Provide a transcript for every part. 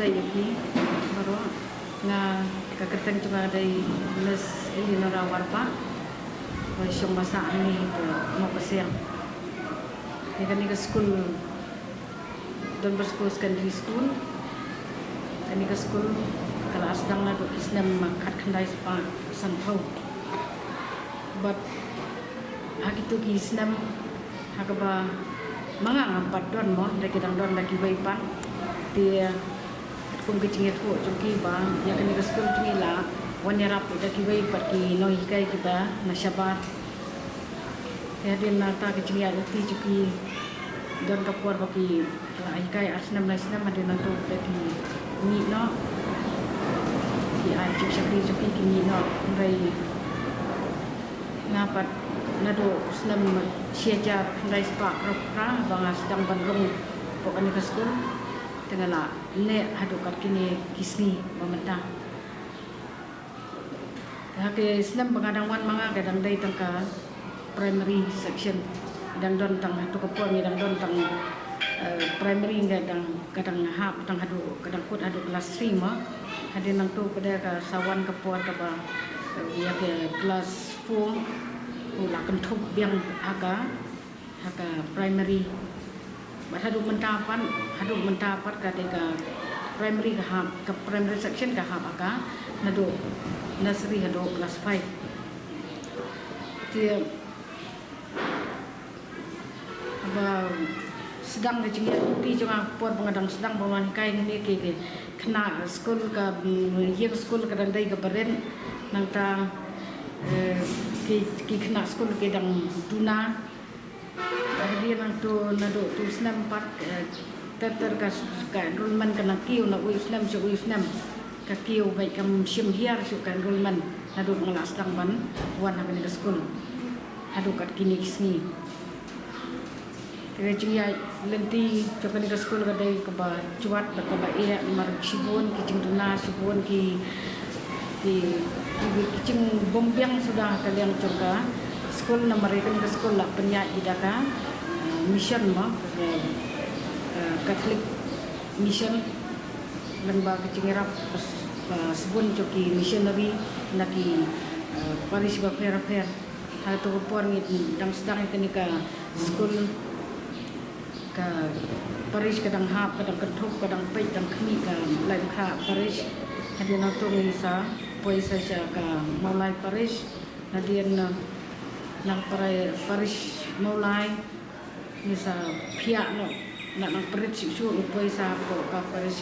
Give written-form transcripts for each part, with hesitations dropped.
lagi baru nga kakreteng cuma dari Miss Elinora Warpa siyang basa ni mo pasiyang kani ka school Don Bosco Secondary School kani ka school kelas dang na do islam kat khandai pa santhau but hagitu ki islam hakaba mga ngampat don mo lagi dang don lagi waipan dia kung kicingit ho chuki ba ya kani ka school chungila wanyarap lagi waipat ki noi kai kita na syabar ya din nata kicingya ti chuki don kapur baki lai kai asnam adin nanto lagi ni no di ai chukri chuki ki ni no rai ngapat nado islam siaja rai spa pra banga sedang bandung pokoknya ke school tengala le hadukat kini kisni mementah hake islam bangadang wan manga kadang dai tangka primary section dan don tang tu kapon dan don tang primary kadang hap tang hadu kadang kut hadu kelas 3 ma hadin nang tu pada ka sawan kapor ka ba ya ke kelas 4 ula kentup yang haka primary hadu mentapat ka deka primary ka primary section ka haka nado nursery hadu kelas 5 dia ba sedang kecingnya ti cuma puan pengadang sedang bawan kai ni ke kena school ka yang school ka dai ka beren nang ta ki kena school ke dang tuna dia nang tu nado tu islam pat ter ka enrollment kana kiu na islam so islam ka kiu bai kam sim hiar so ka enrollment nado ngelas tang ban wan ha ka school hadu kat kini kisni Kaya lenti cokan ke sekolah kadai ke ba cuat ke ba ia mar sibun kicing tuna sibun ki kicing bombyang sudah kalian coka sekolah na mereka ke sekolah penyak idaka mission ma Catholic mission lembaga kicing rap sibun coki missionary naki Paris ba fair hal tu puan ni dang sedang ini ke sekolah ka Paris kadang hap kadang kentup kadang pei kadang kni ka lain kha Paris hadian tu ngisa poisa sya ka mulai Paris hadian nang Paris mulai ngisa pia no nang Paris sisu poisa ko ka Paris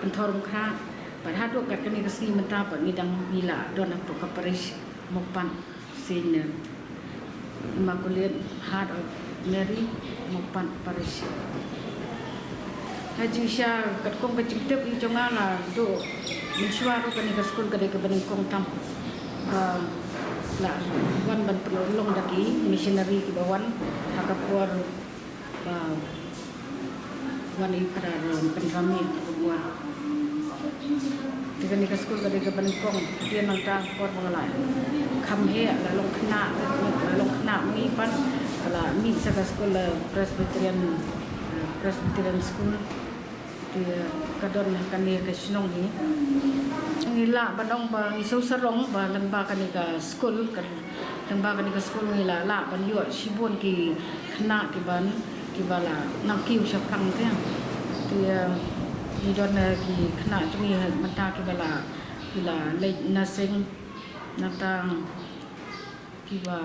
pentorum kha padahal ka kni ka sni menta pa ngidang mila don apa ka Paris mopan sin Immaculate Heart of Mary mopan Paris haji sya kat kong ka cingtep i jonga la do mensuaro kani ka school kadai ka baning kong tam la wan ban pelolong daki missionary ki bawan hakapuar wan i pada penrami buat kani ka school kadai ka baning kong dia nang ta por mengalai kham he la long khna mi pan kala mi saka sekolah Presbyterian school dia kadon kani ke snong ni ngila badong ba ngiso sarong ba lamba kani ka school kan lamba kani ka school ngila la ban yo sibon ki khna ki ban ki bala nang kiu sapang te dia ni don ki khna chungi mata ki bala le nasing natang ki ba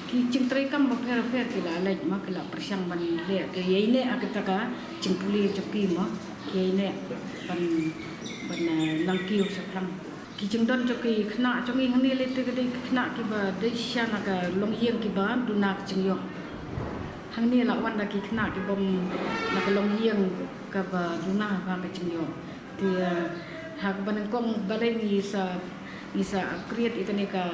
ki cingtrai kam fer kila lej ma kila persyang ban le ke yeine akataka cingpuli choki ma ke yeine ban langkiu saklang ki cingdon choki khna chongi hangni le te ke khna ki ba de syana ka longyeng ki ba dunak chingyo hangni la wan da ki khna ki bom na ka longyeng ka ba duna ba ka chingyo ti hak ban kong baleng isa create itu ni ka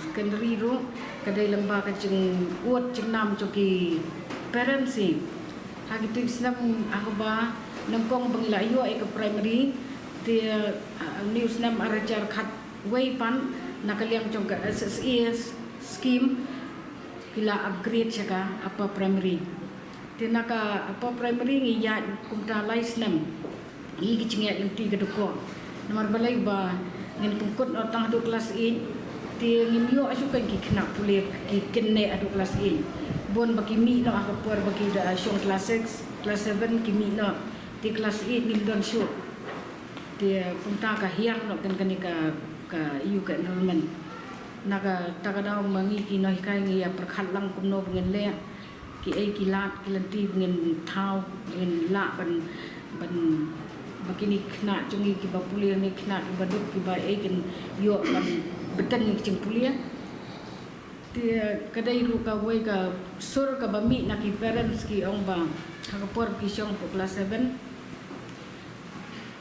secondary ru kadai lamba ka jing uat jing nam choki parents si hagitu islam aku ba nangkong bangila yo ke primary dia new islam arajar khat way pan nakaliang chong ka SSES scheme kila upgrade siya ka apa primary Tinaka apa primary ngi ya kumta lai snem i kicingya yung ti kedukko nomor balai ba ngin pungkut otang adu kelas i ti ngimyo asukan ki kena pulih ki kenne adu kelas i bon bagi mi no aku puar bagi da syong kelas 6 kelas 7 ki mi no ti kelas i ni don syu ti punta ka hiang no kan ka iu ka enrollment naga takadaw mangi ki no hikai ngi ya perkhat lang kumno ngin le ki ai ki lat ki lanti ngin thau ngin la ban bakini kena chungi ki ba pulia ni kena ki baduk ki ba ai kin yo ban betan ni chung pulia ti kadai ru ka wei ka sur ka ba mi na ki parents ki ong ba ha por ki syong po kelas 7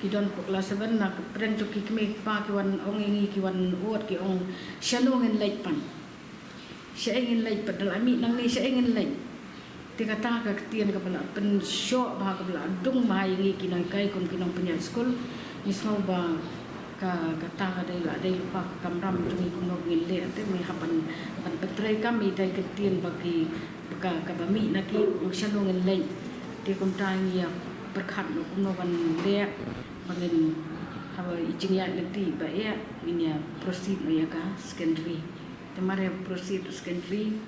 ki don po kelas 7 na pren chu ki kme pa ki wan ong ngi ki wan uot ki ong shano ngin lait pan sya ngin lait padal ami nang ni sya ngin lait tiga ta ka tien ka bala pen syo ba ka bala dung mai ngi kinang kai kum kinang punya school ni smau ba ka ta ka dai la dai pa kamram tungi kum no ngil le ate mi hapan ban petrai kam mi dai ka tien ba ki ka ba mi na ki sya no ngin le ti kum ta ngi ya perkhat no kum no ban le bangin hawa ijing ya leti ba ya ini ya proceed no ya ka secondary temare proceed secondary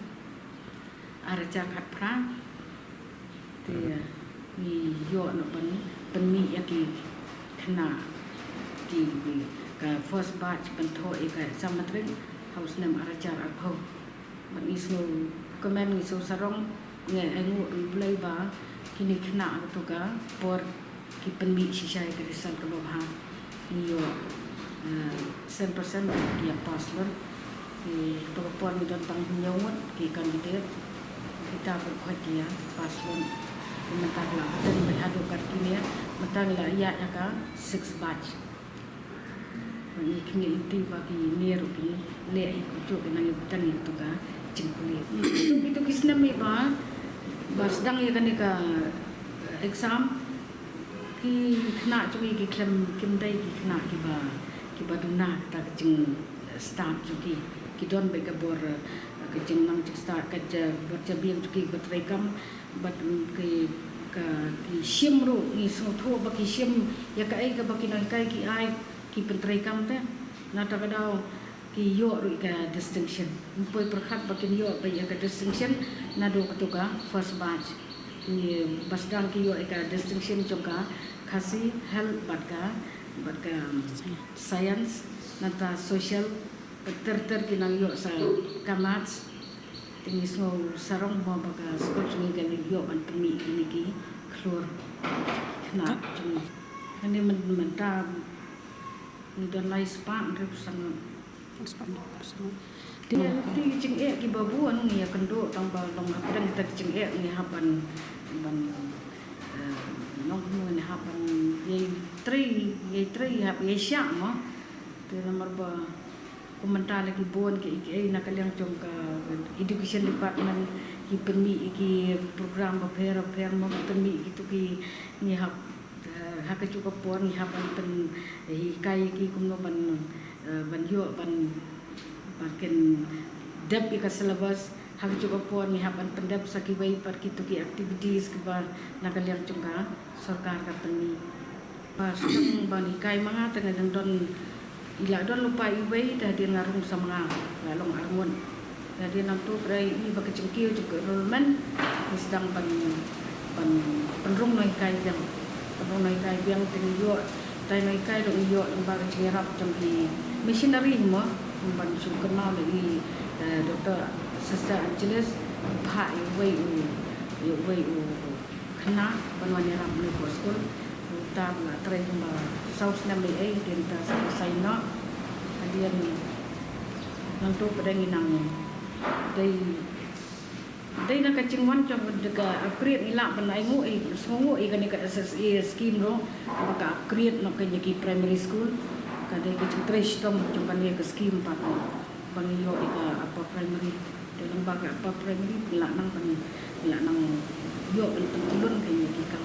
araja kat pra ti ni yo no ban mi ya ki khna ki ka first batch ban tho e ka samatrin house nam araja akho ban isu komen isu sarong nge angu play ba kini khna to ka por ki ban mi shisha ka result ka ba ni yo 100% ki pas lon ki to por mi don tang nyawat ki candidate kita berkuat dia paslon mentang lah dan beradu kat kini mentang lah ya ka 6 batch ni kini inti bagi ni rupi le ikut tu kena betan itu ka cingkuli itu kisna mi ba sedang ya kan ka exam ki kena cui ki klem dai ki kena ki ba duna ta cing start cuki ki don be ka bor kecing nang cik start kerja berjabiang cuki berterekam bat ke sim ru ni sotho baki sim ya kai ka baki nang kai ki ai ki berterekam te na ta kadau ki yo ru ka distinction poi perkhat baki yo ba ya ka distinction na do ka first batch ni basdang ki yo ka distinction joka khasi health bat ka science nata social terter kinang yo sa kamats tingis mo sarong mo baka skot sungi gali yo an pemi ini ki klor kena cumi ini menta ni don lai spa rep sang spa sang dia ti cing ki babu anu ni ya kendo tang ba long apang kita cing ni haban ban nong ni haban ye tri hab ye syak mo tu nomor ba komentar lagi bon ke nak kalian jom ke education department ki permi ki program pair mo permi gitu ki ni hak cukup pon ni hak pen kai ki kumno ban yo ban baken dep ka syllabus hak cukup pon ni hak pendep sakibai par ki tu ki activities ke ba nak kalian jom ka sarkar ka permi pas ban kai manga tengah don ila don lupa ibai dah dia ngarung sama ngalong armun dah dia nampu prai i bak cengkiu juga enrollment sedang penrung noi kai biang tingyo tai noi kai dong yo lembaga cengerap jampi missionary mo ban sum kenal lagi Dr. Sister Angeles pha ibai u kena banwani ram ni school ta la trai ma south nam ni ai den ta sai no adian ni nang tu pedang inang dai na kacing wan jam dega upgrade ni la ban ai ngu ai songu ai kan ka SSA scheme ro maka upgrade no kan ki primary school ka dai kacing trash tom jam ban ni ka scheme pa ban yo ka apa primary dalam baga apa primary la nang yo tulun kan ki kan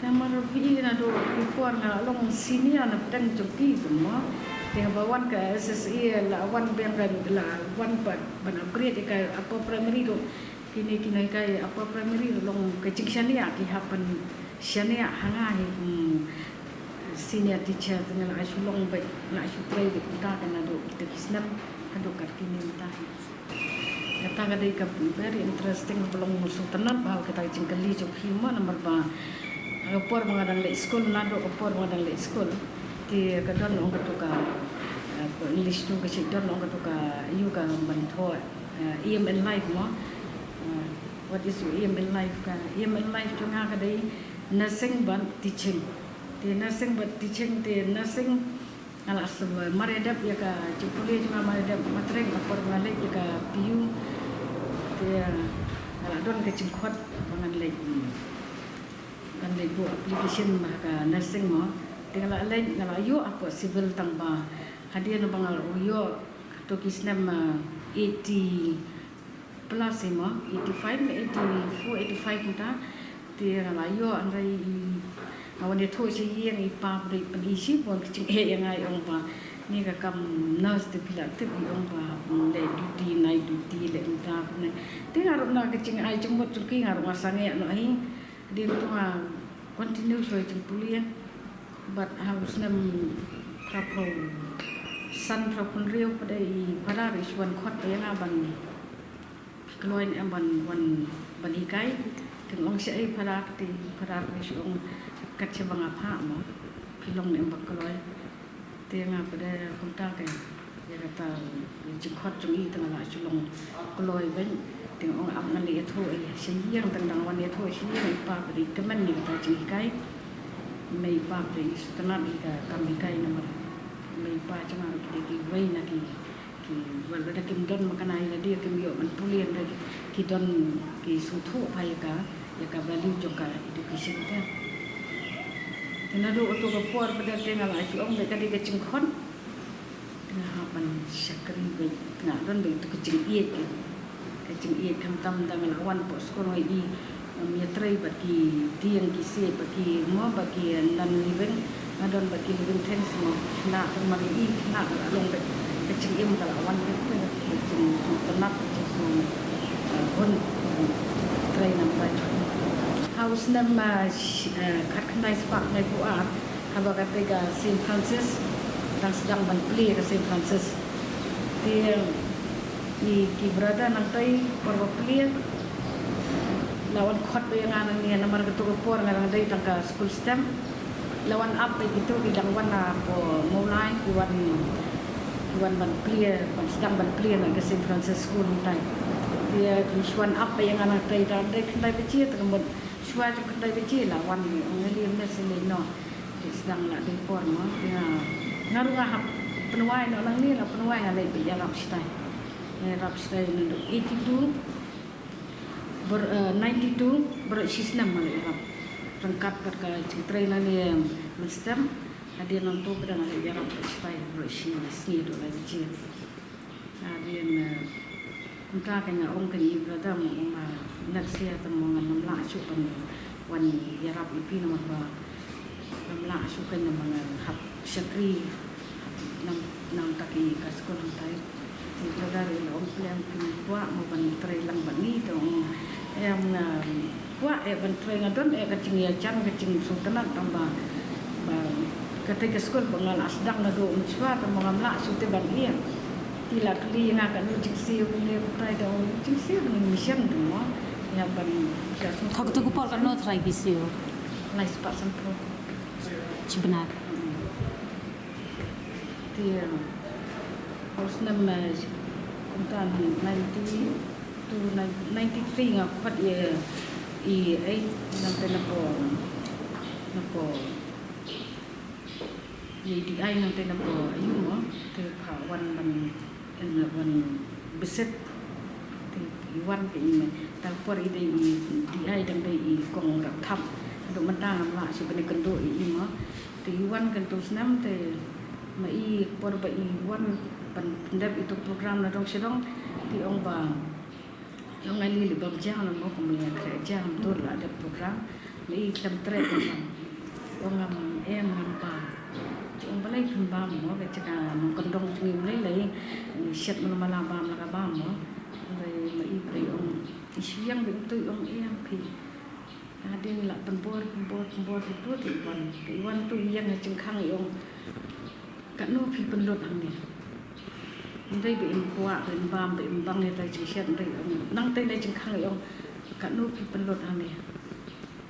Tamar pi na do puan na long sini ana pedang cuki semua tengah bawan ke SSA la wan biang kan la wan ban upgrade ka apa primary do kini kai apa primary long kecing syania ki happen syania hanga hi senior teacher tengah asyik long baik nak asyik try di kita kan ada kita kisnam ada kat kini kita kata kadai ka very interesting belum musuh tenat bahwa kita cingkali jok hima nomor ba opor mengadang le school nado opor mengadang le school ti kadon ong katuka English tu kasi don ong katuka you ka banto aim in life mo what is your aim in life ka aim in life tu nga kadai nursing ban teaching ti nursing ban teaching ti nursing ala semua maredap ya ka cipuli cuma maredap matreng opor balik ya ka piu ti ala don ke cingkot bangan le kan le bu application ma ka nursing mo tinggal alai ngala yo apa civil tangba hadia no bangal yo to kisnam 80 plus mo 85 84 85 kita ti ngala yo andai awan dia tu si yang ipa beri penisi pun kecing yang ai ong pa ni ka kam nurse tu pila tu ong pa le duty night duty le entra ne ti ngaruh na kecing ai jemut tu ki ngaruh masange no ai dia tu continue so jempuli but harus nam prapo san prapo rio pada pada riswan khot yang aban keluar ban hikaiถึง long sai pada risong kacau bang apa mo pilong nem bakaloi tiang pada kunta ke ya kata jengkot jengi tengah lah sulong kaloi ben tiang ong am ngan le tho ai siang tendang wan le tho siang pa beri kemen ni kata jengi kai mei pa beri setengah ika kami kai nomor mei pa cuma ki wei na ki wal da kim don makanai la dia kim yo man pulien da ki don ki suthu pai ka ya ka value joka education ta tenado oto kapor pada tengah lah si ong mereka di kecing kon tengah hapan syakri baik tengah don baik tu kecing iet kam dengan awan pos kono I miatrai bagi tiang kisi bagi mo bagi non living adon bagi living things mo nak mari I nak long baik kecing im kalau awan itu kecing tenak kecing kon trai nampak house nama kat kendai sepak ngai buat haba kata Saint Francis dan sedang banpli ke Saint Francis dia ki berada nanti porwa pli lawan khot yang anan ni nomor ketua por ngarang dai tangka school stem lawan up itu bidang wana po mulai kuan banpli sedang banpli ke Saint Francis school nanti dia isuan apa yang anak dai dan dai kendai becir terkembut Suara kedai kecil lah, wan ngelihat mesin no, sedang nak dipor mo, dia ngaruh ngahap penuai no orang ni lah penuai ngalai biar rapstai nunduk 82 bersisnam malai rap, rengkat kerja citrai nani menstem, hadir nonton pada ngalai biar rapstai bersisni tu lagi cil, hadir Kunta kanya ong kanya berada mo nak siya tamo ng namla sukan wan yarap ipi naman ba namla sukan ng mga hap syakri ng taki kasko ng tayo berada rin ong kanyang pinikuha mo ban tray lang ba nito ang kuha ban tray nga doon kacing yacang kacing sultanat tamba ketika sekolah pengal asdang na doon suwa tamo namla suti ban iya tila kali yang akan jingsi boleh try dah jingsi dengan mission tu yang ban kasus Thak tu kupor kan no try gisio nice person pro sebenar dia harus nama kuntan 92 to 93 ngak kuat ya nanti napo di ai nanti napo ayu mo terkawan ban beset iwan ke ini tapor ide di ai dan dei kong rap thap do mentang la su bene kendo I mo te iwan kendo snam te mai por ba iwan ban ndap itu program na dong sedong di ong ba yang ngali le bang jang mo ko me kerja tur la ada program mai tam tre ong ngam ngam pa ong balai kun ba mo ke caka kondong ngim lai set malam malam ka ba mo mai mai ong Siang betul orang yang pi. Ada ni lah tempur itu di Iwan tu yang cengkang yang kat no pi penlut hang ni. Ndai be impua be bang ni tai cengsian ndai nang tai nai cengkang yang kat no pi penlut hang ni.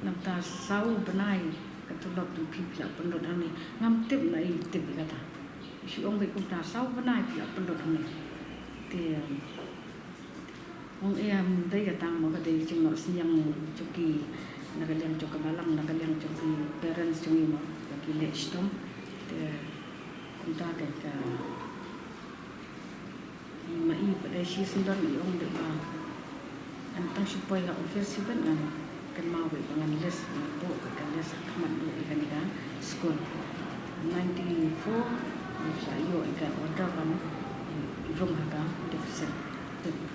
Nam ta sau benai kat tulok tu pi pila penlut hang ni. Ngam tip nai tip kata. Si ong be kum ta sau benai pila penlut hang ni. Ti ong em dai ka tang mo ka dai jing no siang cuki nakaliang cuka malang nakaliang cuki parents cungi mo lagi lech tom te kunta ka mai pada si sendar ni ong de ba antang supaya ka office ben kan mau be pangan les bo ka les kaman do ikan ika school 94 sa yo ika order kan rum haka deficit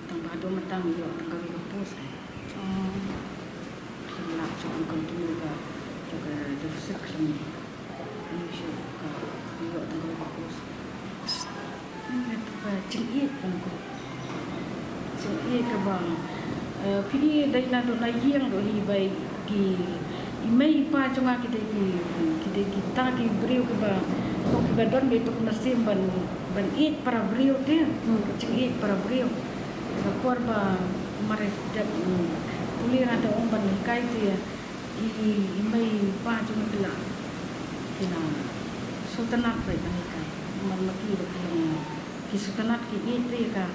tang ba do matang yo tang ka pos nak cuba continue ka juga deficit kami ini juga juga tanggal bagus ini apa cengit tangku cengit ke bang pilih dari nado naiyang do hibai ki imei pa cunga kita kita ki beriu ke bang kok kita don betul nasim ban it para beriu dia cengit para beriu kapor ba mare kuliah ada orang banikai dia imai pa cuma kila sultanat baik banikai maki ki sultanat ki itu kan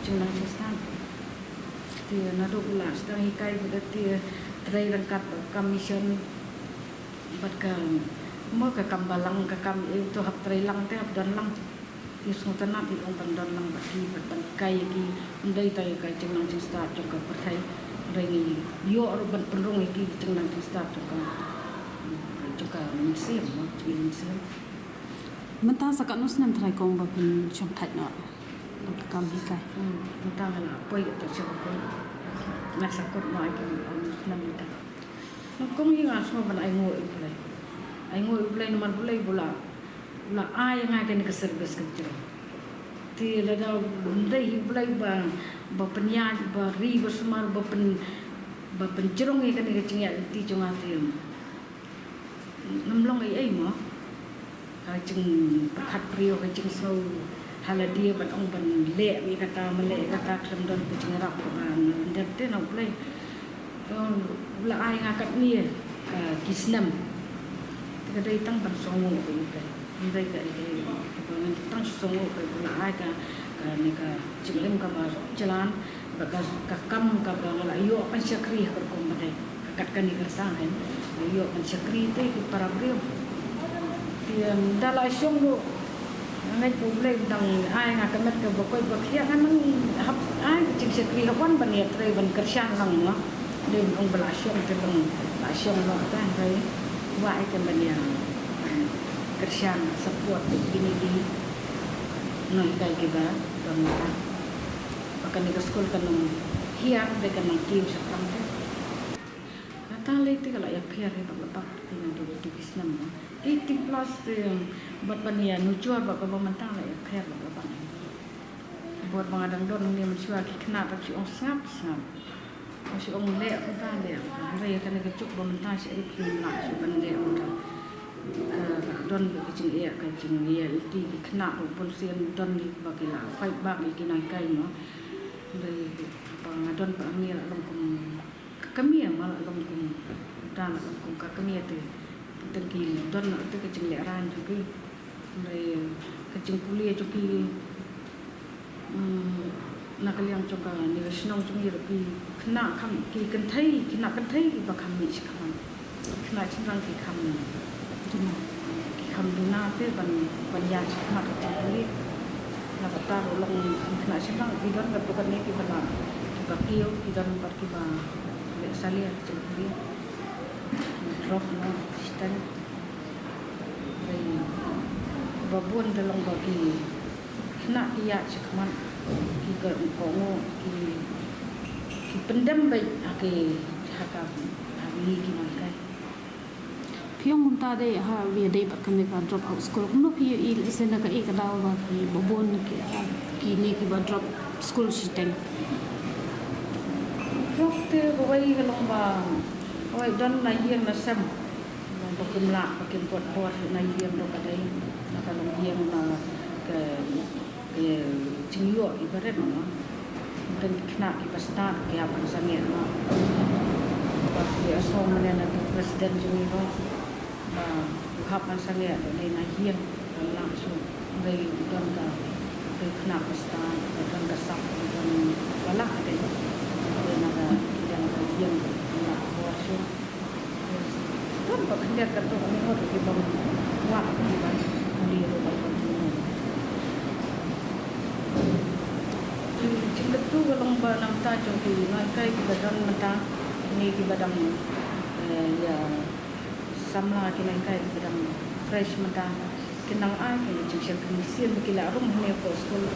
cuma sistem dia nado ulas dan ikai berarti tray rangkat commission batkan mo ka kambalang ka kam itu hap tray lang te hap dan lang ki sultanat di orang dan lang bagi banikai ki ndai tay kai cuma sistem juga pertai Rai yo ban penrong iki cenglang start juga musim musim Mentah sakat nus nam try kong ba pin chom that no kam hi kai mentah la poi to chom ko na sakot no iki nam ta no kong hi ngas mo ban ai ngoi ulai nomor bulai bula la ai nga kan ke service ke tiro ti la da ndai bulai ba penyat ba ri bersemar ba penjerong ikan ni kecing ya ti cunga ti namlong ai mo kacing pakat prio kacing so hala dia ban ong ban le bi kata mele kata kremdon kacing rap ban ndete no play la ai ngakat ni kisnam kadai tang ban songo bi play ndai ka ai ban tang songo bi la ai ka ni ka cinglim ka ba jalan bagas ka kam ka ba la yo pan syakri berkom badai kat kan ni kersa kan yo pan syakri te ki para brio tiam dala syong lu ngai publik dang ai nga kamet ka ba koi ba khia kan man hap ai cing syakri hawan ban ya tre ban kersa lang no de ong bala syong te bang la syong no ta hai wa ai kan ban ya kersa support ini di noi kai ki ba bangka akan di sekolah kan hiang dekat mangkiu sakam tu kata lagi kalau ya piar ya bapak dengan tu kisnam 80 plus buat bania nujual bapak mentang lah ya piar bapak buat mengadang don ni mencuba kena tapi orang sangap masih orang lek pun tak lek hari kan kecuk mentang si itu nak suban lek orang don kecing ia itu kena pun sian don ni bagi lah fight bagi kena kai no dari pengadon pengamil longkung kami malah longkung dan longkung kami itu tengki don itu kecing leran juga dari kecing kuliah juga nak liang juga ni senang juga tapi kena kami kena kentai bakam ni sekarang kena senang kami Alhamdulillah tu banyak sangat terjadi. Nak tahu long nak senang kita berbuat ni kita kita kio kita pergi salia jadi drop no stand. Babun dalam bagi nak ia cakaman kita kongo ki pendam baik ake hakam hari kita kai. Piong munta de ha we de pat kan ka drop out school no pi il isena ka ik daw ba ki bobon ki ni ki ba drop school siteng Kan drop te bawai kalong ba oi don na hiang na sam bakim la bakim pot pot na hiang do kadai na kalong hiang na ke cingyo ibarat no dan kena ipasta ke apa sange no bagi asal mana na presiden jumi no ba kapan sange ni na hiang langsung dari don ka kena pasta dan kasap dan balak ada naga yang bagian nak puasa tu bagian kata kami harus kita buat kita kuliah dalam jika tu kalau balam ta jauh nak kai kita dan mata ni kita dan ya samla kita kai kita dan fresh mata kenang ai kita jika kemisian kita rum ni po sekolah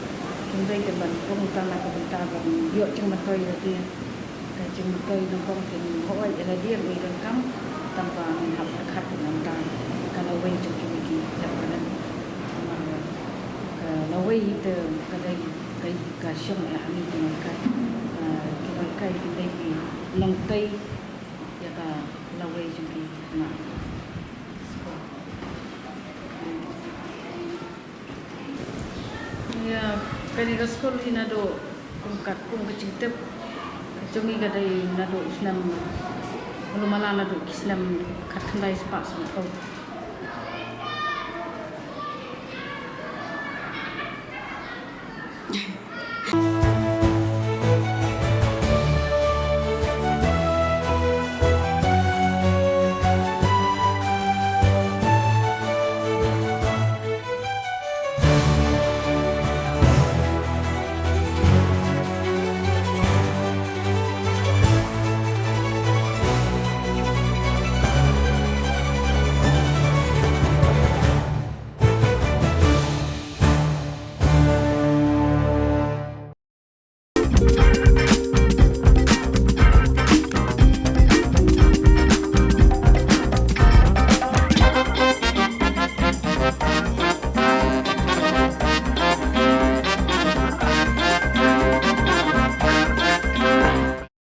kita kita ban rum tanah kita ban yo cuma toy dia kacang toy nongkrong kita hoi ada dia ni dan kam tanpa menghap dekat dengan ta kalau wei cuci lagi jangan kalau wei itu kadai kasih ahli dengan kai kita ni langtai ya ka lawe cuci na ya kani sekolah ini ada kungkat kecil tep kecumi kadai nado Islam belum malah nado Islam kat kendai sepak semua